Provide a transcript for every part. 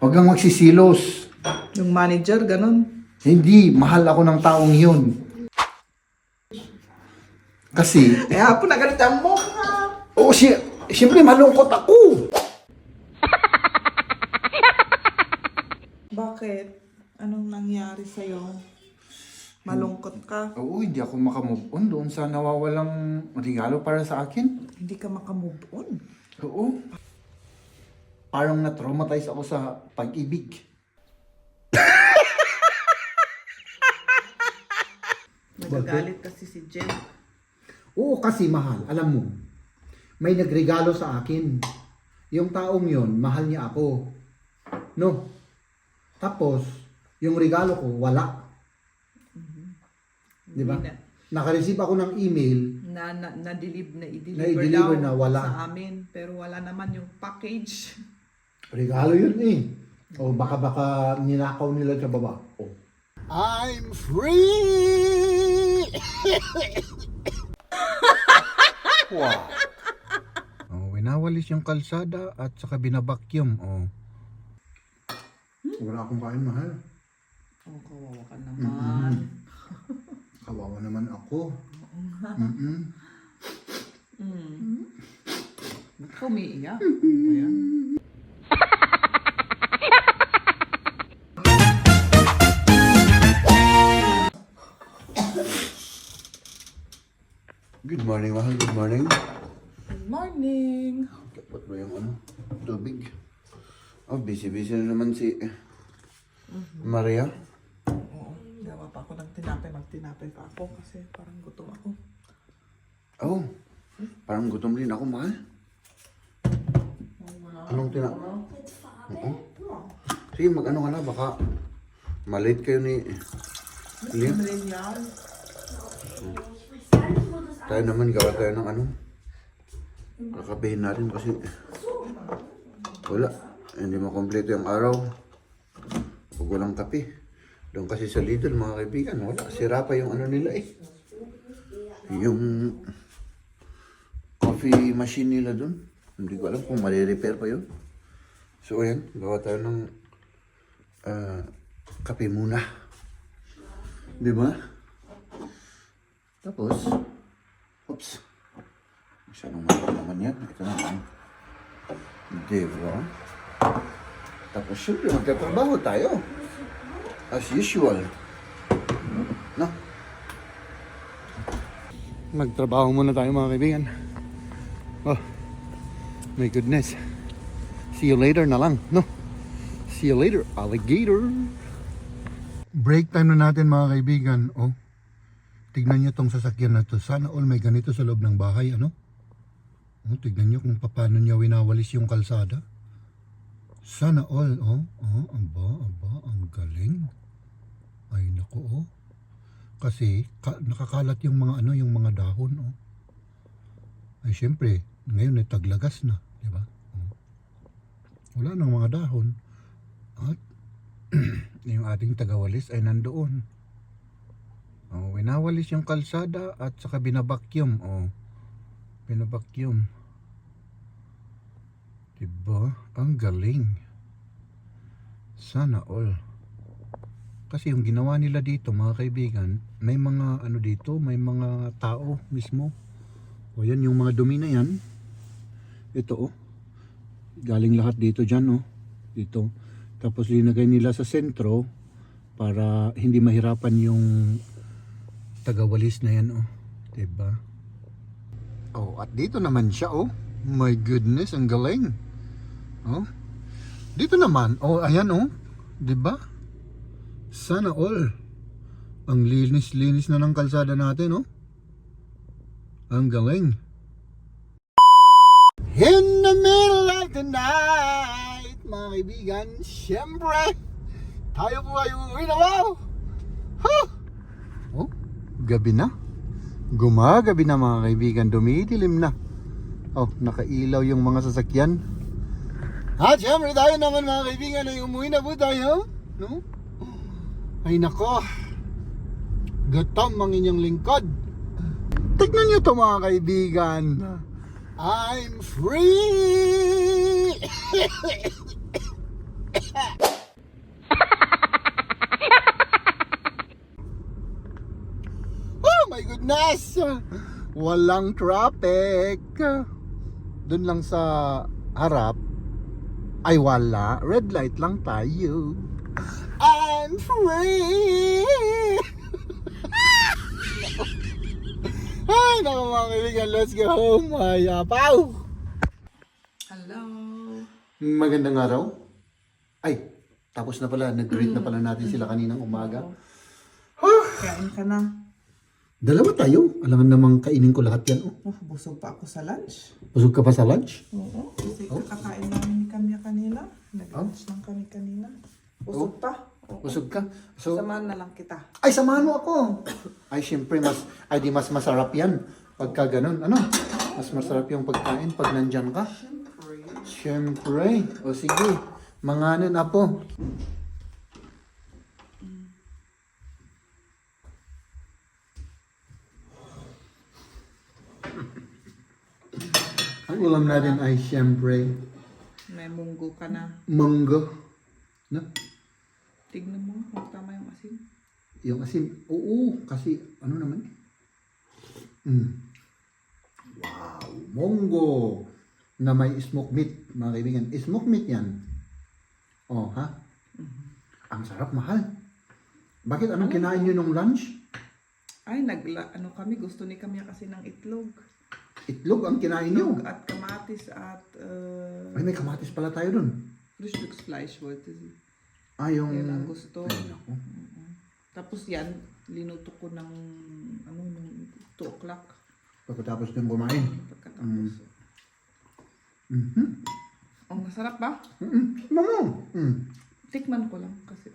Huwag kang magsisilos. Yung manager, ganun. Hindi, mahal ako ng taong yun. Kasi, Kaya po nagalitan mo. siyempre malungkot ako. Bakit? Anong nangyari sa'yo? Malungkot ka? Oo, hindi ako makamove on doon sa nawawalang regalo para sa akin. Hindi ka makamove on. Oo. Parang na-traumatize ako sa pag-ibig. Nagagalit kasi si Jen. Oo, kasi mahal. Alam mo, may nagregalo sa akin. Yung taong yon, mahal niya ako. No? Tapos, yung regalo ko, wala. Di ba? Hindi Naka-receive ako ng email. Na-deliver Na-deliver daw na wala. sa amin. Pero wala naman yung package. Regalo yun eh. O baka ninakaw nila sa baba. Oh. I'm free! Wow. Oh, winawalis yung kalsada at saka binabakyum. Oh. Wala akong kain, mahal. Oh, kawawa ka naman. Kawawa naman ako. Ba't ka umiiyak? Ano ba yan? Good morning, mahal. Good morning. Good morning. Kapot mo yung tubig. Oh, busy-busy na naman si Maria. Oo, gawa pa ako ng tinapay. Magtinapay pa ako kasi parang gutom ako. Oh, parang gutom din ako, mahal. Anong Oo. Sige, mag-ano ka na, baka malate kayo ni Liam. Millennial. Tayo naman, gawa tayo ng kakabihin natin kasi wala. Hindi makompleto yung araw. Pag walang kape. Doon kasi sa Lidl, mga kaibigan, wala. Sira pa yung nila eh. Yung coffee machine nila doon. Hindi ko alam kung mali-repair pa yun. So ayan, gawa tayo ng kape muna. Di ba? Tapos, oops. Masyadong malaki naman yan. Ito naman. Di ba? Tapos syempre, magtatrabaho tayo. As usual. No? Magtrabaho muna tayo, mga kaibigan. Oh, my goodness. See you later na lang, no? See you later, alligator. Break time na natin, mga kaibigan. Oh, tignan nyo tong sasakyan na to. Sana all may ganito sa loob ng bahay, ano? Oh, tignan nyo kung paano niya winawalis yung kalsada. Sana all, aba, ang galing. Ay, naku, oh. Kasi, nakakalat yung mga yung mga dahon, oh. Ay, syempre, ngayon ay taglagas na, di ba? Oh. Wala nang mga dahon. At, yung ating tagawalis ay nandoon. Oh, winawalis yung kalsada at saka binabakyum, oh. Binabakyum. Diba? Ang galing. Sana all. Kasi yung ginawa nila dito, mga kaibigan, may mga dito, may mga tao mismo. O yan, yung mga dumi na yan. Ito, oh. Galing lahat dito dyan, oh. Dito. Tapos linagay nila sa sentro para hindi mahirapan yung tagawalis na yan, oh. Diba? Oh, at dito naman siya, oh. My goodness, ang galing. Oh. Dito naman, oh, ayan, oh. Diba? Sana all. Ang linis-linis na ng kalsada natin, oh. Ang galing. In the middle of the night, mga kaibigan, syempre, tayo po ay uuwi na, wow! Huh! Oh, gabi na. Gumagabi na, mga kaibigan, dumidilim na. Oh, nakailaw yung mga sasakyan. At syempre tayo naman, mga kaibigan, ay umuwi na po tayo. No? Ay nako. Gutom ang inyong lingkod. Tignan nyo to, mga kaibigan. I'm free! goodness! Walang traffic. Doon lang sa harap ay wala. Red light lang tayo. I'm free! Ay, naku mga kaibigan, let's go home. Ay, apaw! Hello. Magandang araw. Ay, tapos na pala. Nag-greet na pala natin sila kaninang umaga. Kain ka na. Dalawa tayo. Alangan namang kainin ko lahat yan. Oh. Oh, busog pa ako sa lunch. Busog ka pa sa lunch? Oo. Kasi kakakain namin ni Kamya kanina. Nag-lunch lang kami kanina. Busog pa. Oo. Busog ka? So, Samahan na lang kita. ay, samahan mo ako. Ay, syempre, di mas masarap yan. Pagka ganun, ano? Mas masarap yung pagkain pag nandyan ka. Syempre. O sige, manganin na po. Ang ulam natin ay syempre May munggo ka na. munggo. No? Tignan mo kung tama yung asin. Yung asin, oo, kasi ano naman? Wow, munggo na may smoke meat, mga kaibigan. Smoke meat yan. Oh, ha? Ang sarap, mahal. Bakit anong kinain nyo nung lunch? Ay, ano kami, gusto ni Kamya kasi ng itlog. Itlog ang kinain nyo. Itlog at kamatis at Ay, may kamatis pala tayo dun. Frühstücksfleisch wollte sie. Ah, yung... Yan ang gusto. Ay, naku. Tapos yan, linuto ko ng nung 2 o'clock. Pagkatapos din kumain. Pagkatapos. Oh, masarap ba? Mamo. Tikman ko lang kasi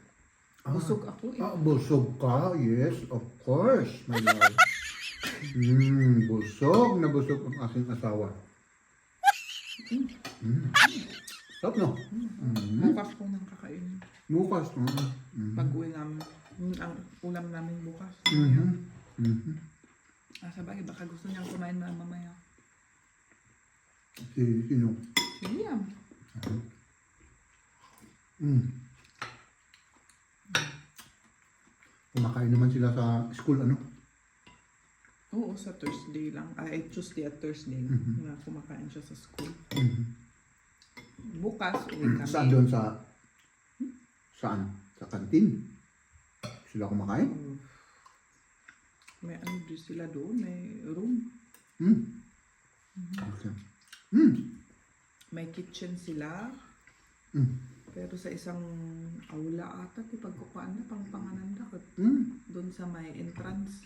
busog ako eh. Ah, busog ka? Yes, of course, my love. Busog na busog ang aking asawa. Sarap, no? Bukas ko nang kakainin. Bukas, no? Pag-uwi namin. Yun ang ulam namin bukas. Sabagay, baka gusto niyang kumain na mamaya. Sino? Sige yan. Kumakain naman sila sa school, ano? Oo, sa Thursday lang. Ay, Tuesday at Thursday. Na kumakain siya sa school. Bukas, uwi kami. Saan doon sa... Saan? Sa kantin? Sila kumakain? May ano din sila doon, may room. Okay. May kitchen sila. Pero sa isang aula ata, pagkukuhaan na, pangpangananda. Doon sa may entrance.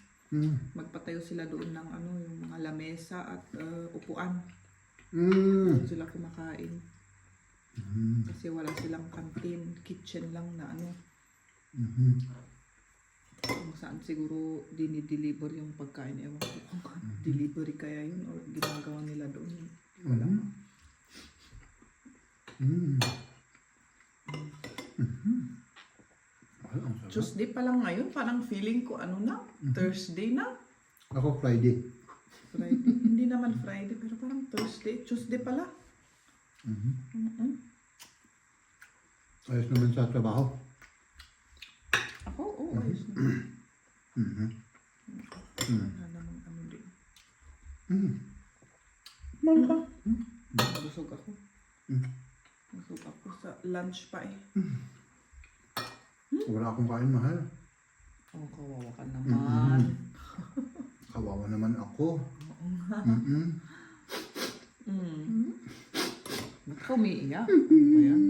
Magpatayo sila doon ng yung mga lamesa at upuan. Doon sila kumakain. Kasi wala silang canteen, kitchen lang na kung saan siguro dinideliver yung pagkain. Ewan ko kung delivery kaya yun or ginagawa nila doon. Wala. Tuesday pa lang ngayon, parang feeling ko Thursday na. Ako Friday. Friday. Hindi naman Friday, pero parang Thursday. Tuesday pala. Ayos naman sa trabaho. Ako, oo, ayos na. Wala namang din. Busog ako. Busog ako sa lunch pa eh. Wala akong kain, mahal. Oh, kawawa ka naman. Kawawa naman ako. Ba't ka umiiyak? Ano ba yan?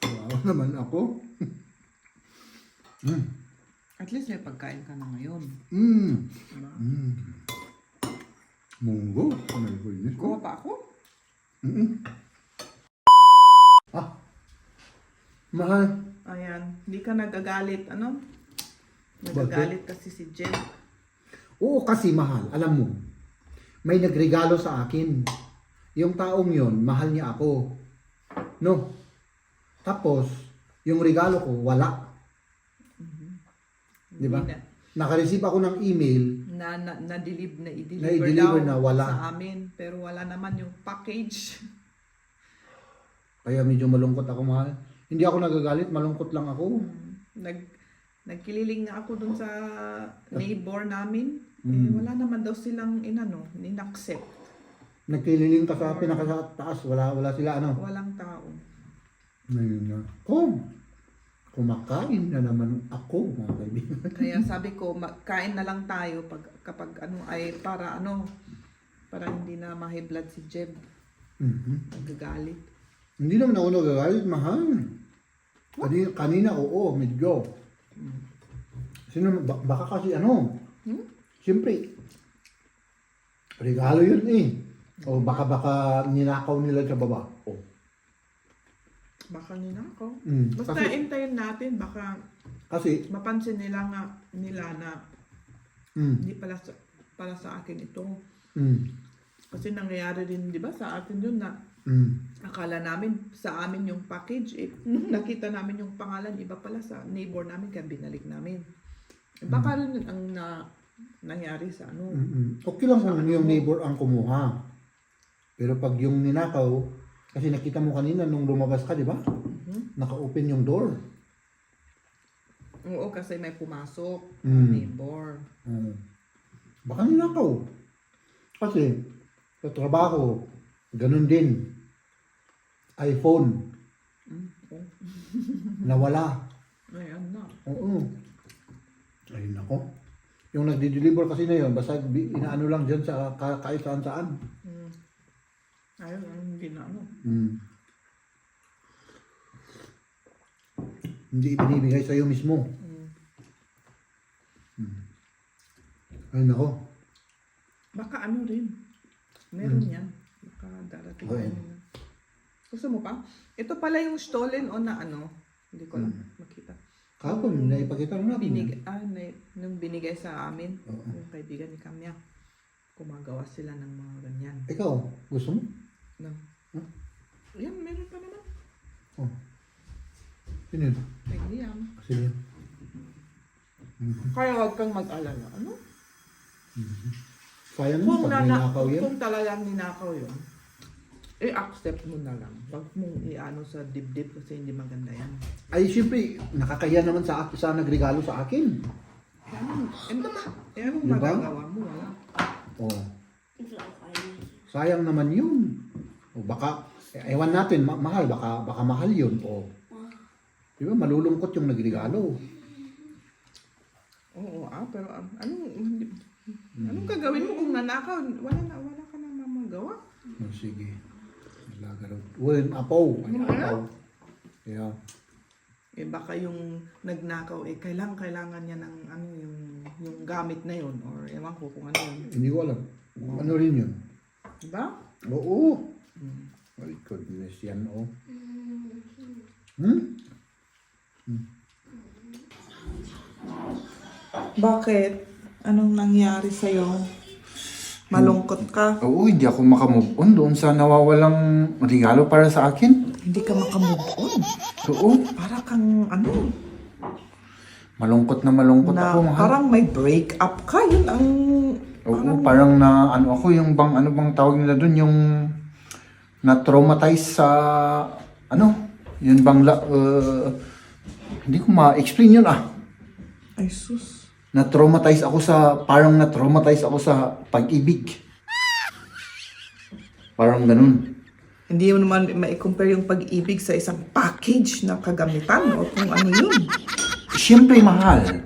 Kawawa naman ako. At least may pagkain ka na ngayon. Diba? Munggo. Oh my goodness. Kuha pa ako? Ah. Mahal. Ayan, hindi ka nagagalit, Nagagalit kasi si Jen. Oo, kasi mahal. Alam mo, may nagregalo sa akin. Yung taong yon, mahal niya ako. No? Tapos, yung regalo ko, wala. Di ba? Naka-receive ako ng email. Na-deliver na wala. Sa amin. Pero wala naman yung package. Kaya medyo malungkot ako, mahal. Hindi ako nagagalit, malungkot lang ako. Nagkililing nga ako dun sa neighbor namin. Eh, wala naman daw silang inaccept. Nagkililing ka sa pinakataas, wala sila ano. Walang tao. Ngayon na. Kumakain na naman ako, mga kaibigan. Kaya sabi ko, kain na lang tayo kapag para hindi na ma-high blood si Jeb. Nagagalit. Hindi naman ako nagagalit, mahal. Kanina, oo, medyo. Baka kasi siyempre, regalo yun eh. O baka ninakaw nila sa baba. O. Baka ninakaw. Basta Kasi, intayin natin, baka mapansin nila na hindi pala para sa akin ito. Kasi nangyayari din, di ba, sa atin yun na akala namin sa amin yung package. Nung nakita namin yung pangalan, iba pala sa neighbor namin, kaya binalik namin. Baka rin ang nangyari sa Okay lang kung yung neighbor ang kumuha. Pero pag yung ninakaw, kasi nakita mo kanina nung lumabas ka, di ba? Naka-open yung door. Oo, kasi may pumasok neighbor. Baka ninakaw. Kasi sa trabaho, ganun din. iPhone. Nawala. Ayan na. Oo. Ayun ako. Yung nagdi-deliver kasi na yun, basta inaano lang dyan sa kahit saan. Ayun, hindi na Hindi ibinibigay sa'yo mismo. Ayun ako. Baka rin. Meron yan. Baka darating yan. Gusto mo pa? Ito pala yung stolen o na hindi ko lang makita. Kapon, naipakita mo natin. Nung binigay sa amin, yung kaibigan ni Kamya, gumagawa sila ng mga ganyan. Ikaw, gusto mo? No. Yan, meron pa naman. Sino yun? Kay Liam. Sino yun? Kaya huwag kang mag-alala. Sayang mo pag ninakaw yan. Kung talagang ninakaw yun, i-accept mo na lang. Huwag mong sa dibdib kasi hindi maganda yan. Ay, siyempre, nakakaya naman sa nagregalo sa akin. Anong Diba? magagawa mo? Wala. Sayang naman yun. O baka, ewan natin, mahal, baka mahal yun. Diba, malulungkot yung nagregalo. Oo, pero anong gagawin mo kung nanakaw? Wala ka na mamagawa. Sige. Apaw. Yeah. Baka yung nagnakaw, kailangan niya ng yung gamit na yun or ewan ko kung ano yun. Hindi ko alam. Ano rin yun? Diba? Oo. My goodness, yan Bakit? Anong nangyari sa'yo? Malungkot ka? Oo, hindi ako makamove on doon sa nawawalang regalo para sa akin. Hindi ka makamove on. Oo, Para kang malungkot na malungkot na ako, mahal. parang may break up ka. Yun ang Oo, parang na ako yung ano bang tawag nila doon, yung na-traumatize sa yun bang hindi ko ma-explain yun ay sus. Na-traumatize ako sa pag-ibig. Parang ganun. Hindi mo naman ma-compare yung pag-ibig sa isang package na kagamitan o kung ano yun. Siyempre, mahal.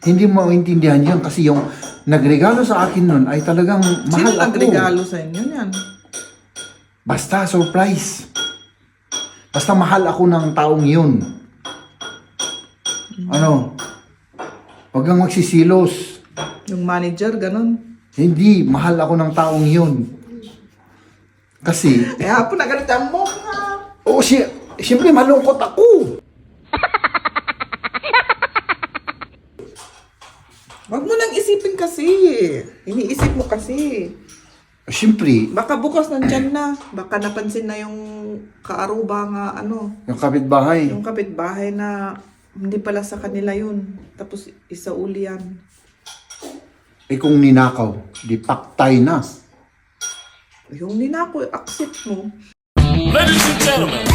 Hindi mo maintindihan yun kasi yung nagregalo sa akin nun ay talagang mahal Sino ako. nagregalo sa inyo yan? Basta, surprise. Basta mahal ako ng taong yun. Huwag kang magsisilos. Yung manager, ganun. Hindi, mahal ako ng taong yun. Kasi, Kaya po nagalitan mo nga. siyempre malungkot ako. Wag mo nang isipin kasi. Iniisip mo kasi. Siyempre, Baka bukas nandyan na. Baka napansin na yung kaaruba nga yung kapitbahay. yung kapitbahay na hindi pala sa kanila yun. Tapos isauli yan. Kung ninakaw, di paktay na. Yung ninako, accept mo. Ladies and gentlemen,